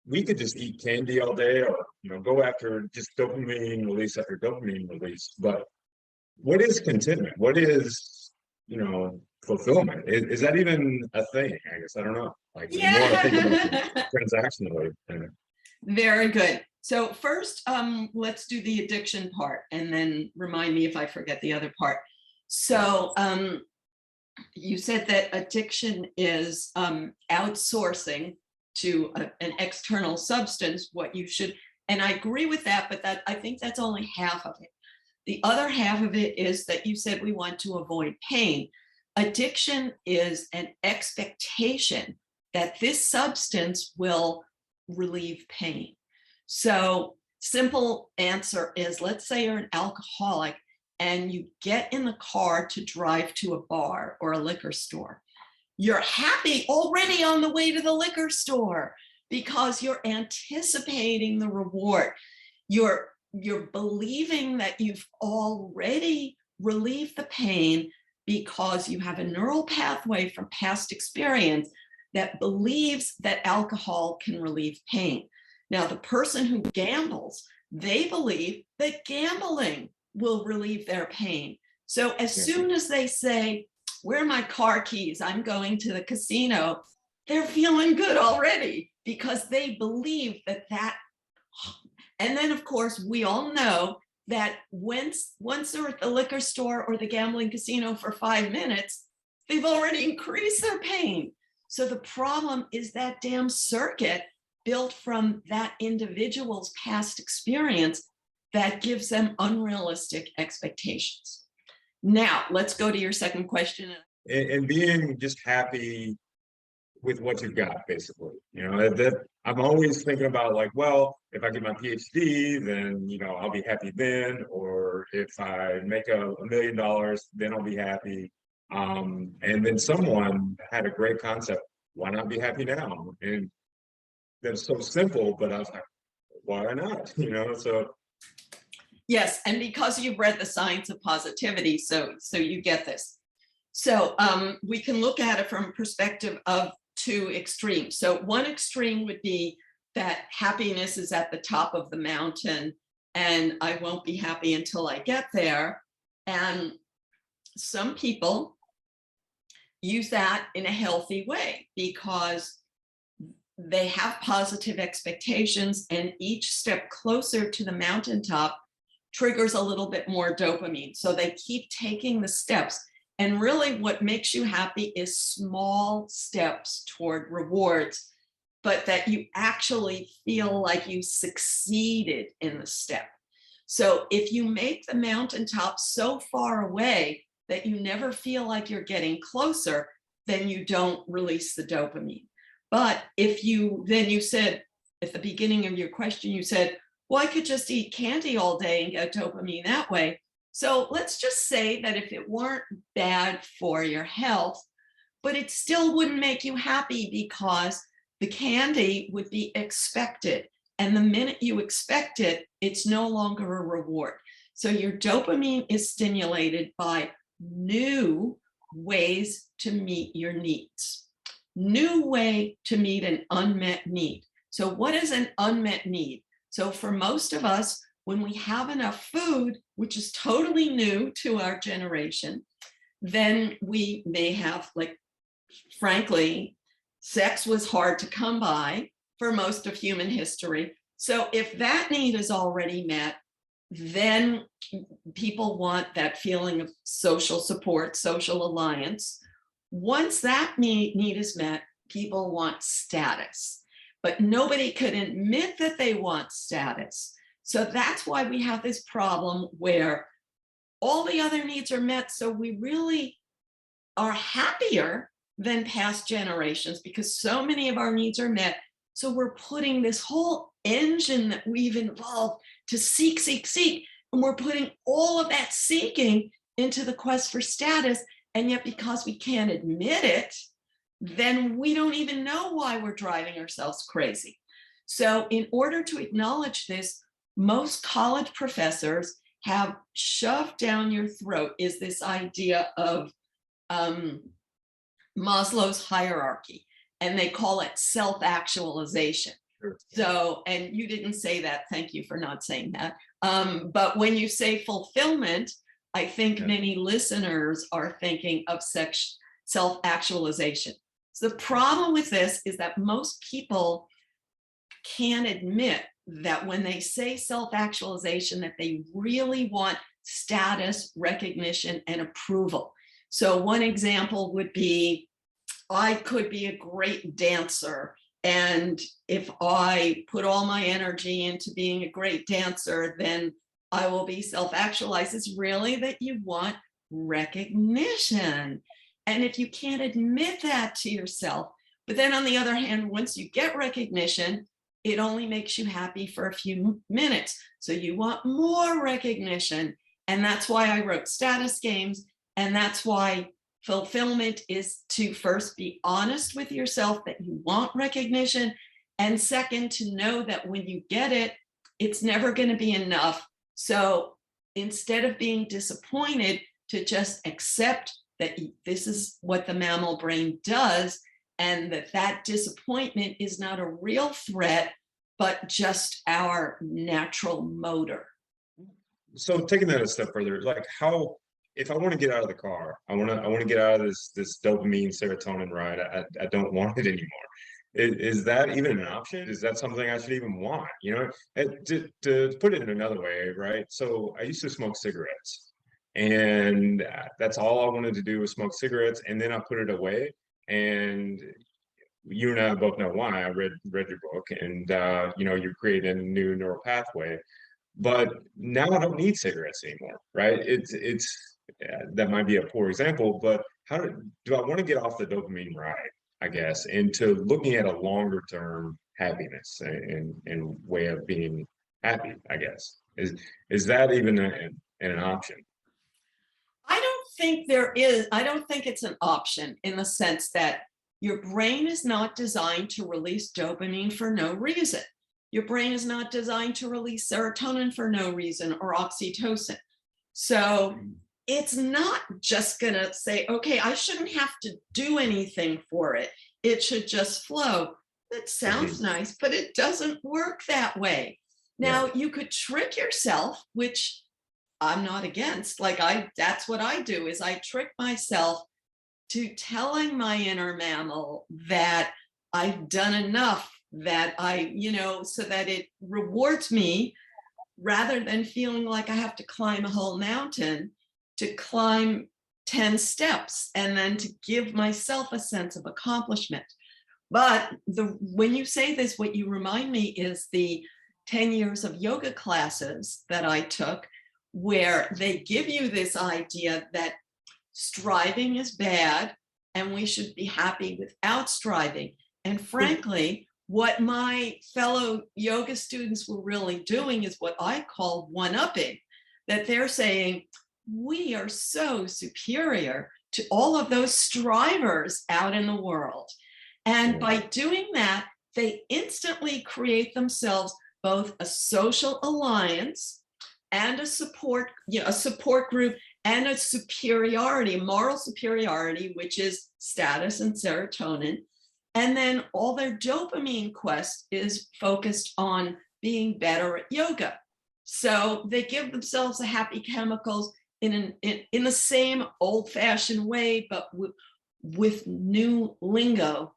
we could just eat candy all day, or go after just dopamine release after dopamine release. But what is contentment? What is, fulfillment? Is that even a thing? I guess I don't know. Like the more I think about it Yeah. transactionally, Very good. So first, let's do the addiction part, and then remind me if I forget the other part. So you said that addiction is outsourcing to an external substance what you should, and I agree with that, but I think that's only half of it. The other half of it is that you said we want to avoid pain. Addiction is an expectation that this substance will relieve pain. So simple answer is, let's say you're an alcoholic and you get in the car to drive to a bar or a liquor store. You're happy already on the way to the liquor store because you're anticipating the reward. You're believing that you've already relieved the pain because you have a neural pathway from past experience that believes that alcohol can relieve pain. Now, the person who gambles, they believe that gambling will relieve their pain. So as soon as they say, where are my car keys? I'm going to the casino, they're feeling good already because they believe that. And then, of course, we all know that once they're at the liquor store or the gambling casino for 5 minutes, they've already increased their pain. So the problem is that damn circuit built from that individual's past experience that gives them unrealistic expectations. Now, let's go to your second question. and being just happy with what you've got, basically. That I'm always thinking about, like, well, if I get my PhD, then I'll be happy then, or if I make $1 million, then I'll be happy. And then someone had a great concept. Why not be happy now? And that's so simple, but I was like, why not? So yes, and because you've read The Science of Positivity, so you get this. So we can look at it from a perspective of two extremes. So one extreme would be that happiness is at the top of the mountain and I won't be happy until I get there. And some people use that in a healthy way because they have positive expectations, and each step closer to the mountaintop triggers a little bit more dopamine. So they keep taking the steps. And really what makes you happy is small steps toward rewards, but that you actually feel like you succeeded in the step. So if you make the mountaintop so far away that you never feel like you're getting closer, then you don't release the dopamine. But if you said at the beginning of your question, you said, well, I could just eat candy all day and get dopamine that way. So let's just say that if it weren't bad for your health, but it still wouldn't make you happy because the candy would be expected. And the minute you expect it, it's no longer a reward. So your dopamine is stimulated by new ways to meet your needs. New way to meet an unmet need. So what is an unmet need? So for most of us, when we have enough food, which is totally new to our generation, then we may have, like, frankly, sex was hard to come by for most of human history. So if that need is already met, then people want that feeling of social support, social alliance. Once that need is met, people want status, but nobody could admit that they want status. So that's why we have this problem where all the other needs are met. So we really are happier than past generations because so many of our needs are met. So we're putting this whole engine that we've involved to seek, and we're putting all of that seeking into the quest for status. And yet, because we can't admit it, then we don't even know why we're driving ourselves crazy. So in order to acknowledge this, most college professors have shoved down your throat is this idea of Maslow's hierarchy, and they call it self-actualization. Sure. So, and you didn't say that. Thank you for not saying that. But when you say fulfillment, I think Yeah. many listeners are thinking of self-actualization. So the problem with this is that most people can't admit that when they say self-actualization, that they really want status, recognition, and approval. So one example would be, I could be a great dancer, and if I put all my energy into being a great dancer, then I will be self-actualized. It's really that you want recognition. And if you can't admit that to yourself, but then on the other hand, once you get recognition, it only makes you happy for a few minutes. So you want more recognition. And that's why I wrote Status Games. And that's why fulfillment is to first be honest with yourself that you want recognition. And second, to know that when you get it, it's never going to be enough. So instead of being disappointed, to just accept that this is what the mammal brain does, and that disappointment is not a real threat, but just our natural motor. So taking that a step further, like how, if I want to get out of the car, I want to get out of this dopamine serotonin ride. I don't want it anymore. Is that even an option? Is that something I should even want? You know, and to put it in another way, right? So I used to smoke cigarettes, and that's all I wanted to do was smoke cigarettes, and then I put it away. And you and I both know why. I read your book, and you know, you're creating a new neural pathway. But now I don't need cigarettes anymore, right? That might be a poor example, but how do I want to get off the dopamine ride, I guess, into looking at a longer term happiness and way of being happy, I guess. Is that even an option? I don't think there is. I don't think it's an option in the sense that your brain is not designed to release dopamine for no reason. Your brain is not designed to release serotonin for no reason, or oxytocin. So it's not just going to say, okay, I shouldn't have to do anything for it. It should just flow. That sounds nice, but it doesn't work that way. Now, you could trick yourself, which I'm not against. That's what I do, is I trick myself to telling my inner mammal that I've done enough, that so that it rewards me, rather than feeling like I have to climb a whole mountain, to climb 10 steps and then to give myself a sense of accomplishment. But when you say this, what you remind me is the 10 years of yoga classes that I took, where they give you this idea that striving is bad and we should be happy without striving. And frankly, what my fellow yoga students were really doing is what I call one-upping, that they're saying, we are so superior to all of those strivers out in the world. And by doing that, they instantly create themselves both a social alliance and a support group, and a superiority, moral superiority, which is status and serotonin. And then all their dopamine quest is focused on being better at yoga. So they give themselves the happy chemicals in the same old-fashioned way, but with new lingo.